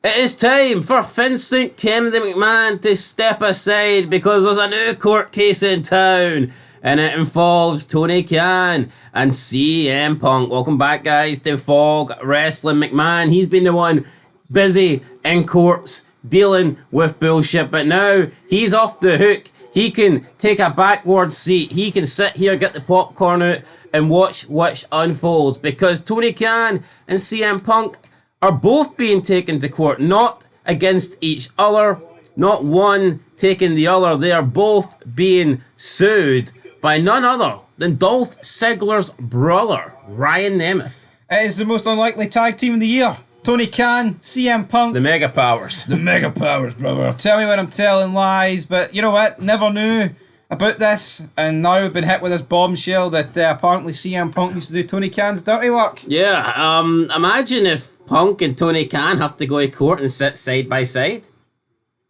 It is time for Vincent Kennedy McMahon to step aside because there's a new court case in town and it involves Tony Khan and CM Punk. Welcome back, guys, to Fog Wrestling. McMahon, he's been the one busy in courts dealing with bullshit, but now he's off the hook. He can take a backward seat. He can sit here, get the popcorn out, and watch what unfolds because Tony Khan and CM Punk are both being taken to court, not against each other, not one taking the other. They are both being sued by none other than Dolph Ziggler's brother, Ryan Nemeth. It is the most unlikely tag team of the year. Tony Khan, CM Punk. The Mega Powers. The Mega Powers, brother. Tell me when I'm telling lies, but you know what? Never knew about this, and now we've been hit with this bombshell that apparently CM Punk used to do Tony Khan's dirty work. Yeah, imagine if Punk and Tony Khan have to go to court and sit side by side.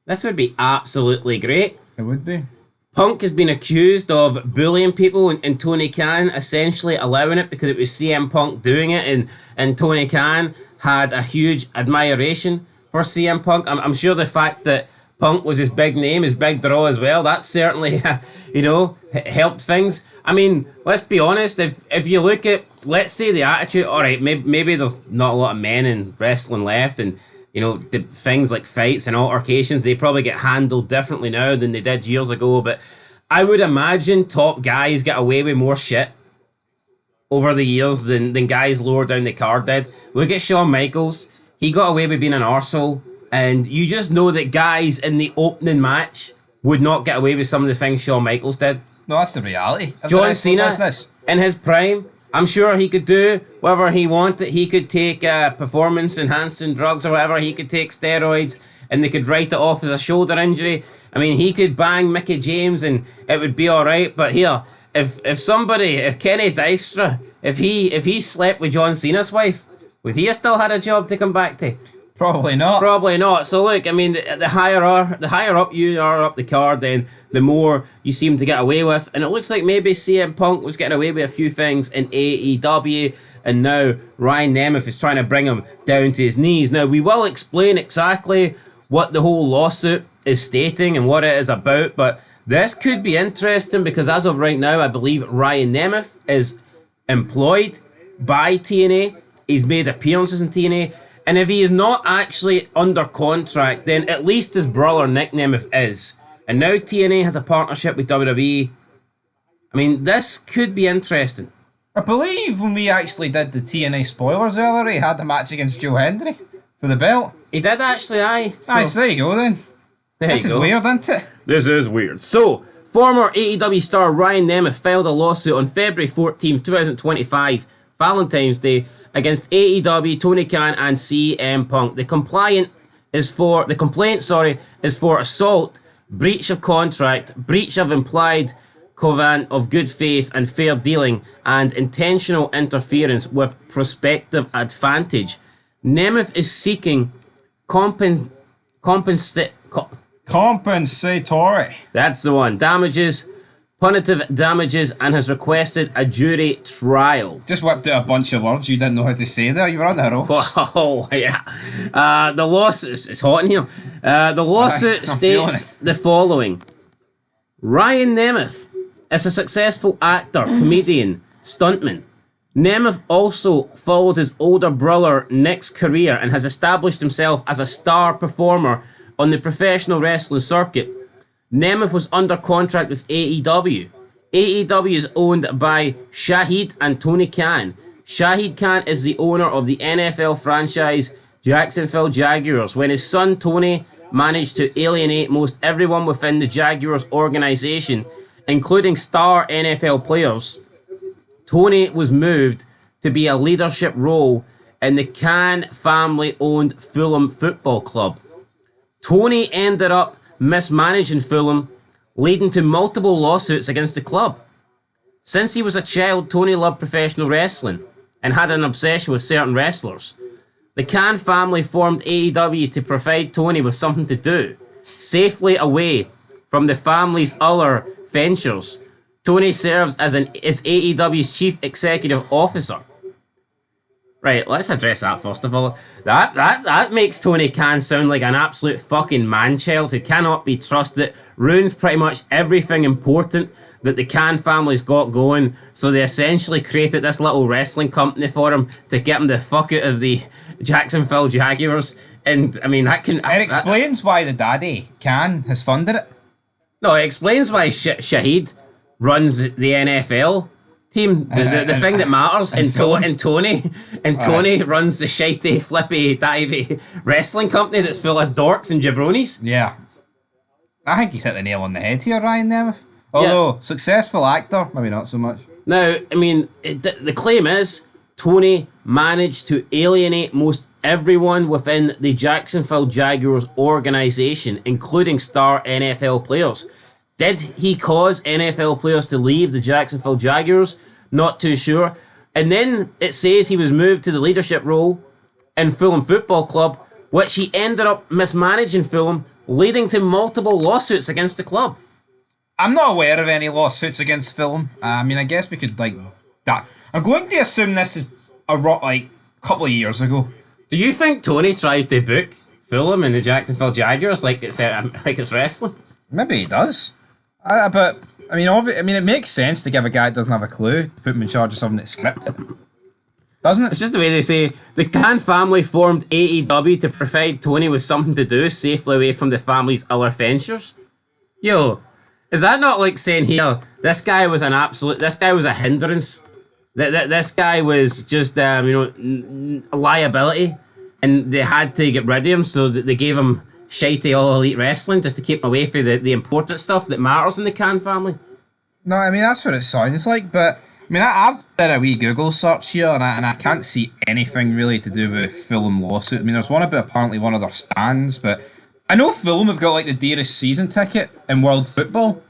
This would be absolutely great. It would be. Punk has been accused of bullying people and Tony Khan essentially allowing it because it was CM Punk doing it, and Tony Khan had a huge admiration for CM Punk. I'm sure the fact that Punk was his big name, his big draw as well, that certainly, helped things. I mean, let's be honest, if you look at, let's say the attitude, alright, maybe there's not a lot of men in wrestling left, and, the things like fights and altercations, they probably get handled differently now than they did years ago, but I would imagine top guys get away with more shit over the years than guys lower down the card did. Look at Shawn Michaels, he got away with being an arsehole. And you just know that guys in the opening match would not get away with some of the things Shawn Michaels did. No, that's the reality. John Cena, in his prime, I'm sure he could do whatever he wanted. He could take performance-enhancing drugs or whatever. He could take steroids and they could write it off as a shoulder injury. I mean, he could bang Mickey James and it would be all right. But here, if Kenny Dystra, if he slept with John Cena's wife, would he have still had a job to come back to? Probably not. Probably not. So look, I mean, the higher up you are up the card, then the more you seem to get away with. And it looks like maybe CM Punk was getting away with a few things in AEW, and now Ryan Nemeth is trying to bring him down to his knees. Now, we will explain exactly what the whole lawsuit is stating and what it is about, but this could be interesting because as of right now, I believe Ryan Nemeth is employed by TNA. He's made appearances in TNA. And if he is not actually under contract, then at least his brother Nick Nemeth is. And now TNA has a partnership with WWE. I mean, this could be interesting. I believe when we actually did the TNA spoilers earlier, he had a match against Joe Hendry for the belt. He did actually, aye. So there you go then. This is weird, isn't it? This is weird. So, former AEW star Ryan Nemeth filed a lawsuit on February 14th, 2025, Valentine's Day, against AEW, Tony Khan, and CM Punk. The complaint is for assault, breach of contract, breach of implied covenant of good faith and fair dealing, and intentional interference with prospective advantage. Nemeth is seeking compensatory. That's the one. Punitive damages, and has requested a jury trial. Just whipped out a bunch of words you didn't know how to say there. You were on the ropes. Oh, yeah. The lawsuit, it's hot in here. The lawsuit states the following. Ryan Nemeth is a successful actor, comedian, stuntman. Nemeth also followed his older brother Nick's career and has established himself as a star performer on the professional wrestling circuit. Nemeth was under contract with AEW. AEW is owned by Shahid and Tony Khan. Shahid Khan is the owner of the NFL franchise Jacksonville Jaguars. When his son Tony managed to alienate most everyone within the Jaguars organization, including star NFL players, Tony was moved to be a leadership role in the Khan family-owned Fulham Football Club. Tony ended up mismanaging Fulham, leading to multiple lawsuits against the club. Since he was a child, Tony loved professional wrestling and had an obsession with certain wrestlers. The Khan family formed AEW to provide Tony with something to do, safely away from the family's other ventures. Tony serves as AEW's chief executive officer. Right, let's address that first of all. That makes Tony Khan sound like an absolute fucking man-child who cannot be trusted, ruins pretty much everything important that the Khan family's got going, so they essentially created this little wrestling company for him to get him the fuck out of the Jacksonville Jaguars. And, I mean, that can... It explains why the daddy, Khan, has funded it. No, it explains why Shahid runs the NFL team, the thing that matters, and Tony runs the shitey, flippy, divey wrestling company that's full of dorks and jabronis. Yeah. I think he's hit the nail on the head here, Ryan Nemeth. Although, successful actor, maybe not so much. Now, I mean, the claim is Tony managed to alienate most everyone within the Jacksonville Jaguars organization, including star NFL players. Did he cause NFL players to leave the Jacksonville Jaguars? Not too sure. And then it says he was moved to the leadership role in Fulham Football Club, which he ended up mismanaging Fulham, leading to multiple lawsuits against the club. I'm not aware of any lawsuits against Fulham. I mean, I guess we could, that. I'm going to assume this is a couple of years ago. Do you think Tony tries to book Fulham and the Jacksonville Jaguars like it's wrestling? Maybe he does. But I mean, it makes sense to give a guy that doesn't have a clue to put him in charge of something that's scripted, doesn't it? It's just the way they say the Khan family formed AEW to provide Tony with something to do safely away from the family's other ventures. Yo, is that not like saying here this guy was a hindrance? This guy was just a liability, and they had to get rid of him, so that they gave him shitey All Elite Wrestling just to keep him away from the important stuff that matters in the Khan family. No, I mean, that's what it sounds like, but I mean, I've done a wee Google search here, and I can't see anything really to do with Fulham lawsuit. I mean, there's one about apparently one of their stands, but I know Fulham have got the dearest season ticket in world football,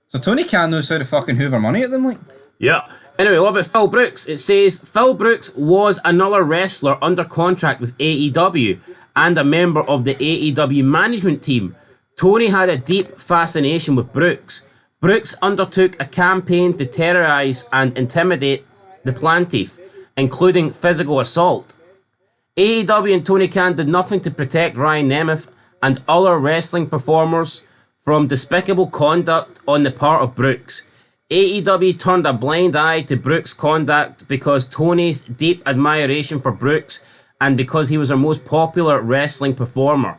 so Tony Khan knows how to fucking hoover money at them, Yeah. Anyway, what about Phil Brooks? It says Phil Brooks was another wrestler under contract with AEW and a member of the AEW management team. Tony had a deep fascination with Brooks. Brooks undertook a campaign to terrorize and intimidate the plaintiff, including physical assault. AEW and Tony Khan did nothing to protect Ryan Nemeth and other wrestling performers from despicable conduct on the part of Brooks. AEW turned a blind eye to Brooks' conduct because Tony's deep admiration for Brooks and because he was our most popular wrestling performer.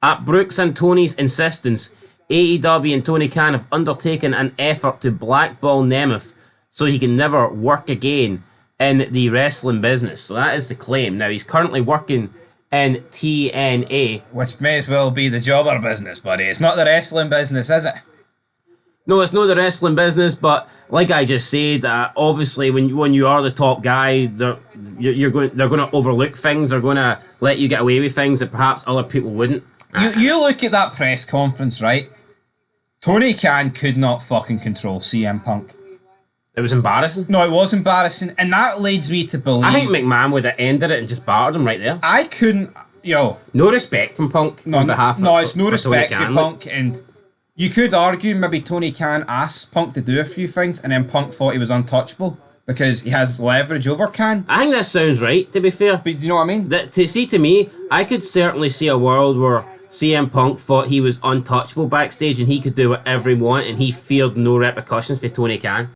At Brooks and Tony's insistence, AEW and Tony Khan have undertaken an effort to blackball Nemeth so he can never work again in the wrestling business. So that is the claim. Now, he's currently working in TNA. Which may as well be the jobber business, buddy. It's not the wrestling business, is it? No, it's not the wrestling business, but like I just said, obviously when you are the top guy, they're going to overlook things. They're going to let you get away with things that perhaps other people wouldn't. You look at that press conference, right? Tony Khan could not fucking control CM Punk. It was embarrassing. No, it was embarrassing, and that leads me to believe... I think McMahon would have ended it and just battered him right there. I couldn't... No respect from Punk on behalf of... No, it's no respect for Punk, and... You could argue maybe Tony Khan asked Punk to do a few things, and then Punk thought he was untouchable because he has leverage over Khan. I think that sounds right, to be fair. But you know what I mean? To me, I could certainly see a world where CM Punk thought he was untouchable backstage and he could do whatever he wanted and he feared no repercussions for Tony Khan.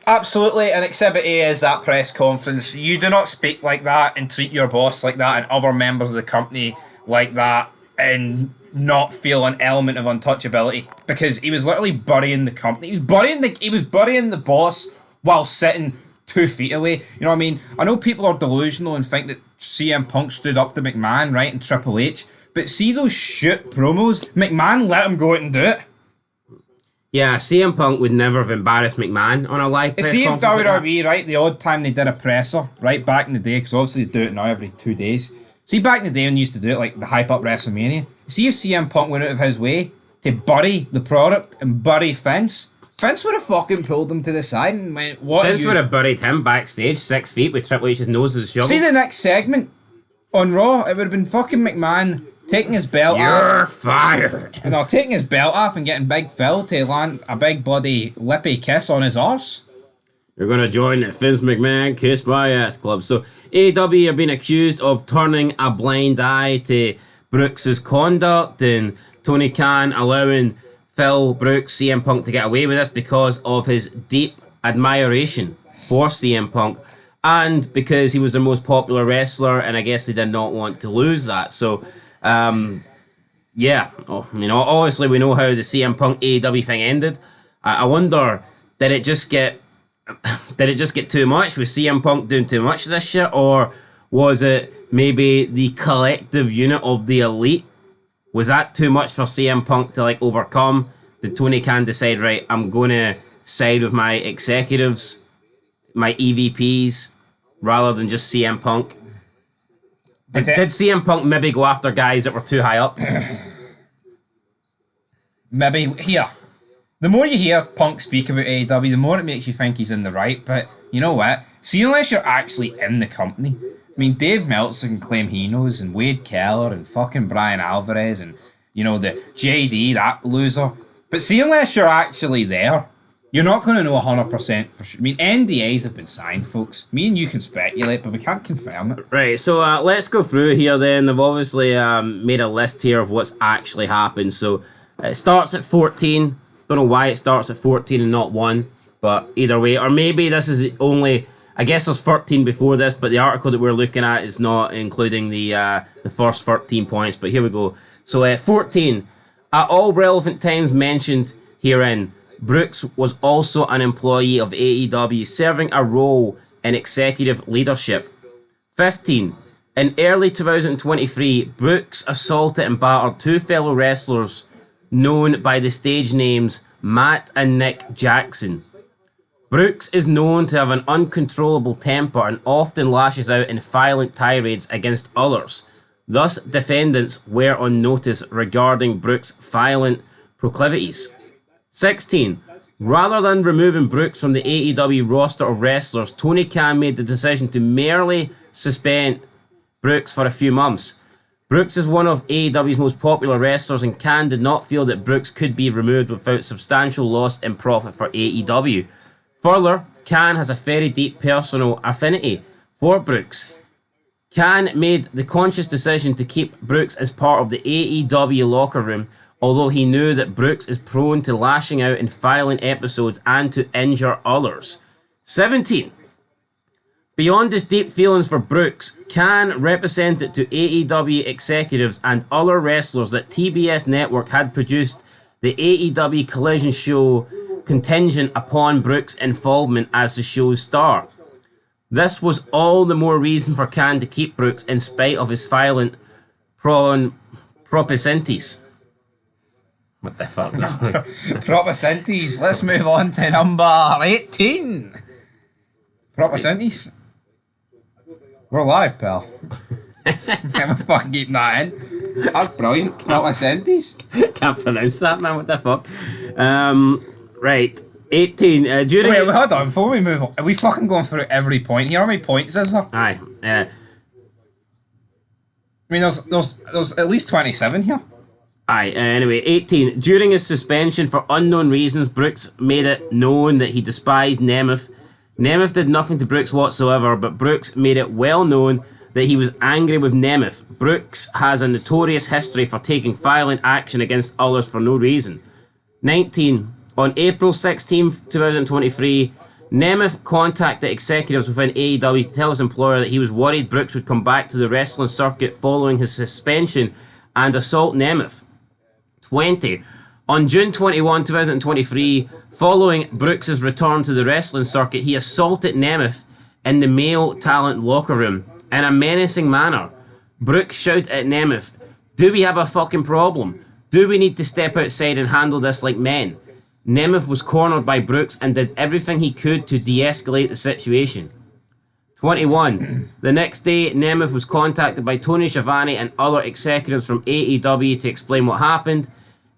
Absolutely, and Exhibit A is that press conference. You do not speak like that and treat your boss like that and other members of the company like that and not feel an element of untouchability, because he was literally burying the company. He was burying the boss while sitting 2 feet away. You know what I mean? I know people are delusional and think that CM Punk stood up to McMahon, right, and Triple H, but see those shit promos? McMahon let him go out and do it. Yeah, CM Punk would never have embarrassed McMahon on a live press conference. See if WWE, right, the odd time they did a presser, right, back in the day, because obviously they do it now every 2 days. See, back in the day when they used to do it, like the hype up WrestleMania, see if CM Punk went out of his way to bury the product and bury Vince. Vince would have fucking pulled him to the side and went, what Vince would have buried him backstage 6 feet with Triple H's nose as a shovel. See the next segment on Raw, it would have been fucking McMahon taking his belt off. You're fired. And taking his belt off and getting Big Phil to land a big bloody lippy kiss on his arse. You're going to join the Vince McMahon Kiss My Ass Club. So AEW have been accused of turning a blind eye to Brooks' conduct, and Tony Khan allowing Phil Brooks, CM Punk, to get away with this because of his deep admiration for CM Punk, and because he was their most popular wrestler, and I guess they did not want to lose that. So, yeah, obviously we know how the CM Punk AEW thing ended. I wonder, did it just get too much? Was CM Punk doing too much this shit, or was it maybe the collective unit of the Elite? Was that too much for CM Punk to overcome? Did Tony Khan decide, right, I'm going to side with my executives, my EVPs, rather than just CM Punk? Did CM Punk maybe go after guys that were too high up? Maybe here. The more you hear Punk speak about AEW, the more it makes you think he's in the right. But you know what? See, unless you're actually in the company. I mean, Dave Meltzer can claim he knows, and Wade Keller, and fucking Brian Alvarez, and, the JD, that loser. But see, unless you're actually there, you're not going to know 100% for sure. I mean, NDAs have been signed, folks. Me and you can speculate, but we can't confirm it. Right, so let's go through here then. They've obviously made a list here of what's actually happened. So it starts at 14. Don't know why it starts at 14 and not 1, but either way. Or maybe this is the only... I guess there's 13 before this, but the article that we're looking at is not including the first 13 points. But here we go. So 14. At all relevant times mentioned herein, Brooks was also an employee of AEW, serving a role in executive leadership. 15. In early 2023, Brooks assaulted and battered two fellow wrestlers known by the stage names Matt and Nick Jackson. Brooks is known to have an uncontrollable temper and often lashes out in violent tirades against others. Thus, defendants were on notice regarding Brooks' violent proclivities. 16. Rather than removing Brooks from the AEW roster of wrestlers, Tony Khan made the decision to merely suspend Brooks for a few months. Brooks is one of AEW's most popular wrestlers, and Khan did not feel that Brooks could be removed without substantial loss in profit for AEW. Further, Khan has a very deep personal affinity for Brooks. Khan made the conscious decision to keep Brooks as part of the AEW locker room, although he knew that Brooks is prone to lashing out in violent episodes and to injure others. 17. Beyond his deep feelings for Brooks, Khan represented to AEW executives and other wrestlers that TBS Network had produced the AEW Collision show contingent upon Brooks' involvement as the show's star. This was all the more reason for Khan to keep Brooks in spite of his violent propensities. What the fuck? Propensities. Let's move on to number 18. Propensities. We're live, pal. Can't fucking keep that in. That's brilliant. Propensities. Can't pronounce that, man. What the fuck? Right. 18. During... Wait, hold on. Before we move on, are we fucking going through every point here? How many points is there? Aye. I mean, there's at least 27 here. Aye. Anyway, 18. During his suspension for unknown reasons, Brooks made it known that he despised Nemeth. Nemeth did nothing to Brooks whatsoever, but Brooks made it well known that he was angry with Nemeth. Brooks has a notorious history for taking violent action against others for no reason. 19. On April 16, 2023, Nemeth contacted executives within AEW to tell his employer that he was worried Brooks would come back to the wrestling circuit following his suspension and assault Nemeth. 20. On June 21, 2023, following Brooks' return to the wrestling circuit, he assaulted Nemeth in the male talent locker room in a menacing manner. Brooks shouted at Nemeth, "Do we have a fucking problem? Do we need to step outside and handle this like men?" Nemeth was cornered by Brooks and did everything he could to de-escalate the situation. 21. The next day, Nemeth was contacted by Tony Schiavone and other executives from AEW to explain what happened.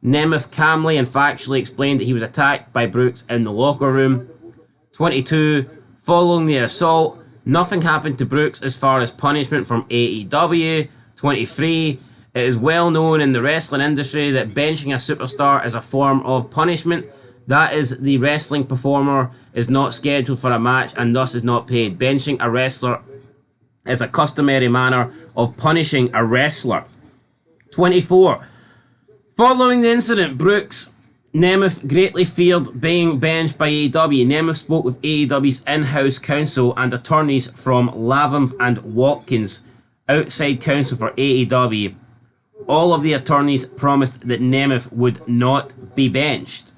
Nemeth calmly and factually explained that he was attacked by Brooks in the locker room. 22. Following the assault, nothing happened to Brooks as far as punishment from AEW. 23. It is well known in the wrestling industry that benching a superstar is a form of punishment. That is, the wrestling performer is not scheduled for a match and thus is not paid. Benching a wrestler is a customary manner of punishing a wrestler. 24. Following the incident, Brooks Nemeth greatly feared being benched by AEW. Nemeth spoke with AEW's in-house counsel and attorneys from Latham and Watkins, outside counsel for AEW. All of the attorneys promised that Nemeth would not be benched.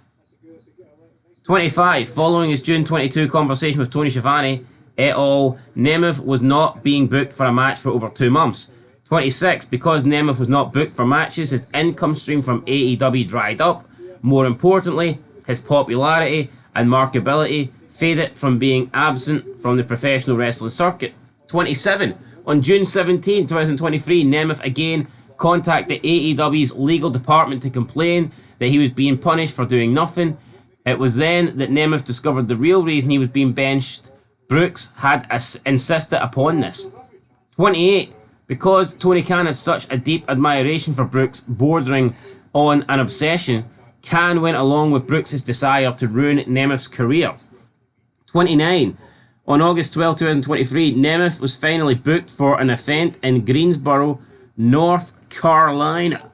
25. Following his June 22 conversation with Tony Schiavone et al., Nemeth was not being booked for a match for over 2 months. 26. Because Nemeth was not booked for matches, his income stream from AEW dried up. More importantly, his popularity and marketability faded from being absent from the professional wrestling circuit. 27. On June 17, 2023, Nemeth again contacted AEW's legal department to complain that he was being punished for doing nothing. It was then that Nemeth discovered the real reason he was being benched. Brooks had insisted upon this. 28. Because Tony Khan had such a deep admiration for Brooks, bordering on an obsession, Khan went along with Brooks' desire to ruin Nemeth's career. 29. On August 12, 2023, Nemeth was finally booked for an event in Greensboro, North Carolina.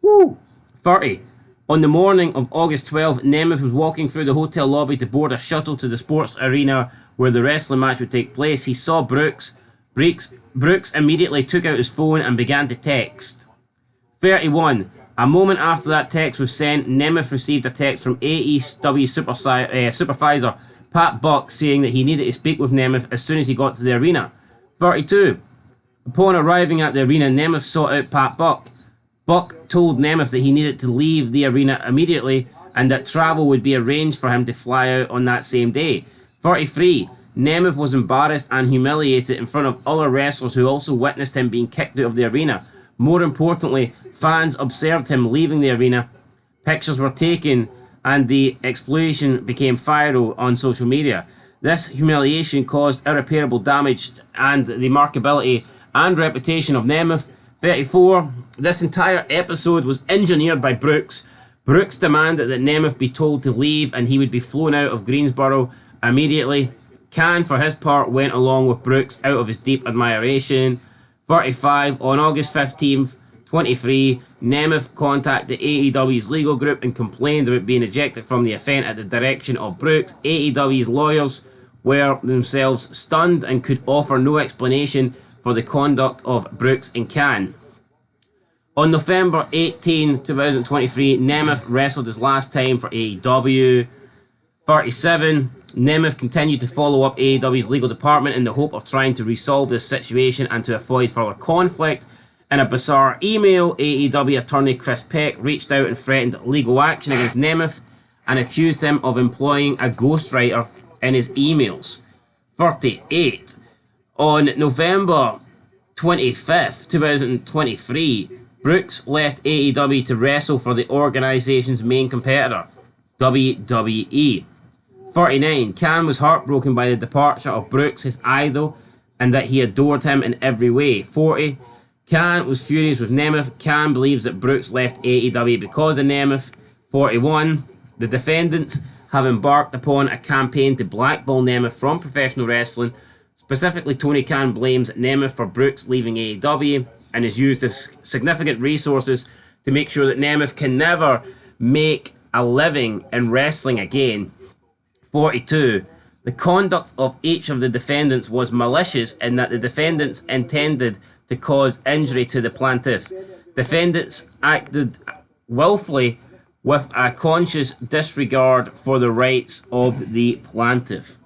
Woo! 30. On the morning of August 12, Nemeth was walking through the hotel lobby to board a shuttle to the sports arena where the wrestling match would take place. He saw Brooks. Brooks immediately took out his phone and began to text. 31. A moment after that text was sent, Nemeth received a text from AEW supervisor Pat Buck saying that he needed to speak with Nemeth as soon as he got to the arena. 32. Upon arriving at the arena, Nemeth sought out Pat Buck. Buck told Nemeth that he needed to leave the arena immediately and that travel would be arranged for him to fly out on that same day. 33. Nemeth was embarrassed and humiliated in front of other wrestlers who also witnessed him being kicked out of the arena. More importantly, fans observed him leaving the arena. Pictures were taken and the explosion became viral on social media. This humiliation caused irreparable damage and the marketability and reputation of Nemeth. 34. This entire episode was engineered by Brooks. Brooks demanded that Nemeth be told to leave and he would be flown out of Greensboro immediately. Khan, for his part, went along with Brooks out of his deep admiration. 35. On August 15th, 23, Nemeth contacted AEW's legal group and complained about being ejected from the event at the direction of Brooks. AEW's lawyers were themselves stunned and could offer no explanation for the conduct of Brooks and Khan. On November 18, 2023, Nemeth wrestled his last time for AEW. 37. Nemeth continued to follow up AEW's legal department in the hope of trying to resolve this situation and to avoid further conflict. In a bizarre email, AEW attorney Chris Peck reached out and threatened legal action against Nemeth and accused him of employing a ghostwriter in his emails. 38. On November 25th, 2023, Brooks left AEW to wrestle for the organization's main competitor, WWE. 49. Khan was heartbroken by the departure of Brooks, his idol, and that he adored him in every way. 40. Khan was furious with Nemeth. Khan believes that Brooks left AEW because of Nemeth. 41. The defendants have embarked upon a campaign to blackball Nemeth from professional wrestling. Specifically, Tony Khan blames Nemeth for Brooks leaving AEW and has used his significant resources to make sure that Nemeth can never make a living in wrestling again. 42. The conduct of each of the defendants was malicious in that the defendants intended to cause injury to the plaintiff. Defendants acted willfully with a conscious disregard for the rights of the plaintiff.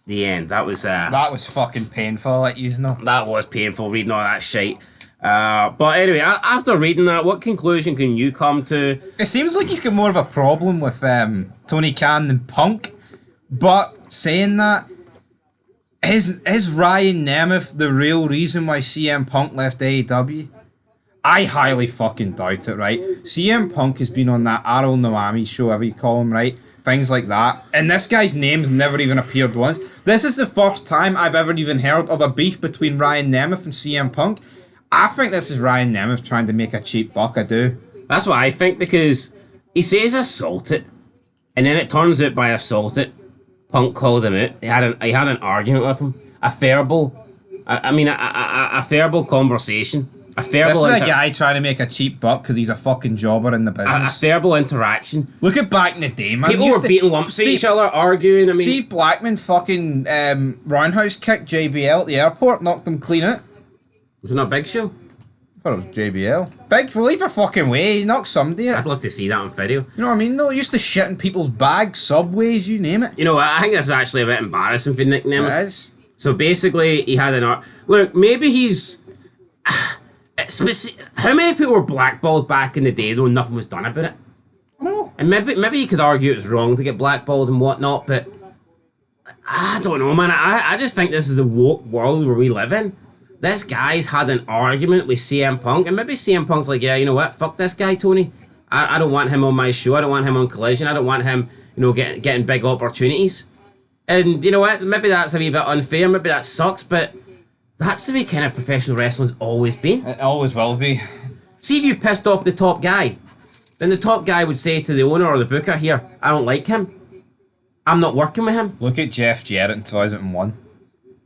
The end. That was fucking painful, like you know. That was painful reading all that shit. But anyway, after reading that, what conclusion can you come to? It seems like he's got more of a problem with Tony Khan than Punk. But saying that, is Ryan Nemeth the real reason why CM Punk left AEW? I highly fucking doubt it, right? CM Punk has been on that Arrow Noami show, whatever you call him, right? Things like that. And this guy's name's never even appeared once. This is the first time I've ever even heard of a beef between Ryan Nemeth and CM Punk. I think this is Ryan Nemeth trying to make a cheap buck, I do. That's what I think, because he says assaulted. And then it turns out by assault it. Punk called him out. He had an argument with him. A verbal, a verbal conversation. A verbal. This is a guy trying to make a cheap buck because he's a fucking jobber in the business. A verbal interaction. Look at back in the day, man. People were beating lumps at each other, arguing. Steve Blackman fucking roundhouse kicked JBL at the airport, knocked him clean out. Was it not Big Show? I thought it was JBL. Big, well, leave a fucking way. He knocked somebody out. I'd love to see that on video. You know what I mean? No, used to shit in people's bags, subways, you name it. You know what? I think this is actually a bit embarrassing for Nick Nemeth. It is. So basically, he had an look. Maybe he's. How many people were blackballed back in the day though? Nothing was done about it. No. And maybe you could argue it was wrong to get blackballed and whatnot, but I don't know, man. I just think this is the woke world where we live in. This guy's had an argument with CM Punk, and maybe CM Punk's like, yeah, you know what? Fuck this guy, Tony. I don't want him on my show. I don't want him on Collision. I don't want him, getting big opportunities. And you know what? Maybe that's a wee bit unfair. Maybe that sucks, but that's the way kind of professional wrestling's always been. It always will be. See if you pissed off the top guy, then the top guy would say to the owner or the booker, here, I don't like him. I'm not working with him. Look at Jeff Jarrett in 2001.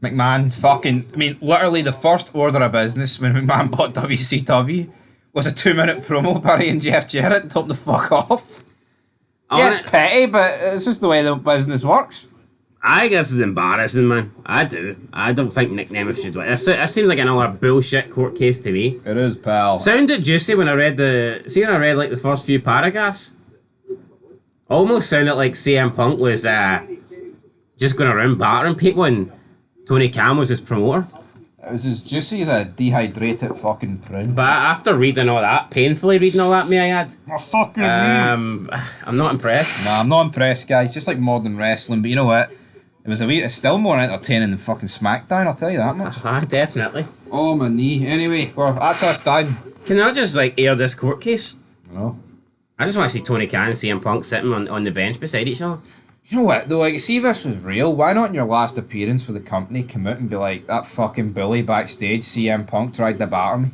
McMahon literally the first order of business when McMahon bought WCW was a 2-minute promo burying Jeff Jarrett and told him to fuck off. Yeah, it's petty, but it's just the way the business works. I guess it's embarrassing, man. I do. I don't think Nick Nemeth should win. It seems like another bullshit court case to me. It is, pal. Sounded juicy when I read like the first few paragraphs. Almost sounded like CM Punk was just going around battering people and Tony Khan was his promoter. It was as juicy as a dehydrated fucking prune. But after reading all that, painfully reading all that, may I add? Oh, fucking I'm not impressed. Nah, I'm not impressed, guys. Just like modern wrestling, but you know what? It's still more entertaining than fucking SmackDown, I'll tell you that much. Definitely. Oh, my knee. Anyway, well, that's us done. Can I just air this court case? No. I just want to see Tony Khan and CM Punk sitting on the bench beside each other. You know what, though, see if this was real, why not in your last appearance for the company come out and be like, that fucking bully backstage, CM Punk tried to batter me?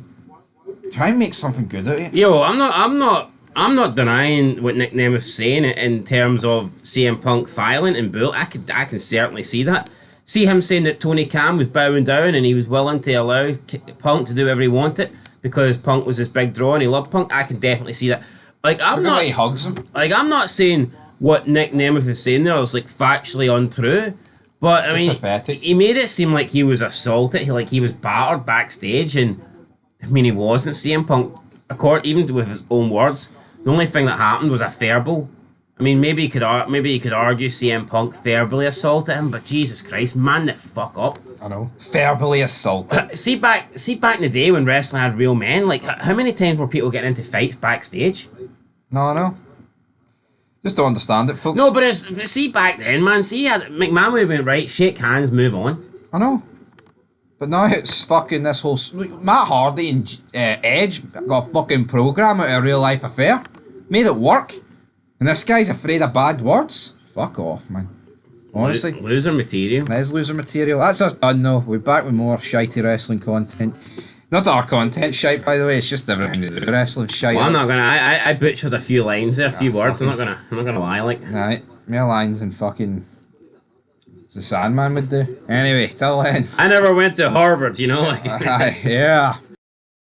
Try and make something good out of it. Yo, I'm not denying what Nick Nemeth's saying in terms of CM Punk filing and bull. I can certainly see that. See him saying that Tony Khan was bowing down and he was willing to allow Punk to do whatever he wanted because Punk was his big draw and he loved Punk. I can definitely see that. He hugs him. I'm not saying what Nick Nemeth is saying there is factually untrue, but I mean, pathetic. He made it seem like he was assaulted, he was battered backstage, and I mean he wasn't. CM Punk, even with his own words, the only thing that happened was a verbal. I mean, maybe you could argue CM Punk verbally assaulted him, but Jesus Christ, man, the fuck up. I know. Verbally assaulted. See back in the day when wrestling had real men. How many times were people getting into fights backstage? No, I know. Just don't understand it, folks. No, but see back then, man. See, McMahon would have been right. Shake hands, move on. I know. But now it's fucking this whole... Matt Hardy and Edge got a fucking program out of a real life affair. Made it work. And this guy's afraid of bad words. Fuck off, man. Honestly. Loser material. That is loser material. That's us done, though. We're back with more shitey wrestling content. Not our content shite, by the way. It's just everything to do with wrestling shite. Well, I'm not gonna. I butchered a few lines there, a few words. I'm not gonna lie. Right, mere lines and fucking. As the Sandman would do. Anyway, till then. I never went to Harvard, Yeah.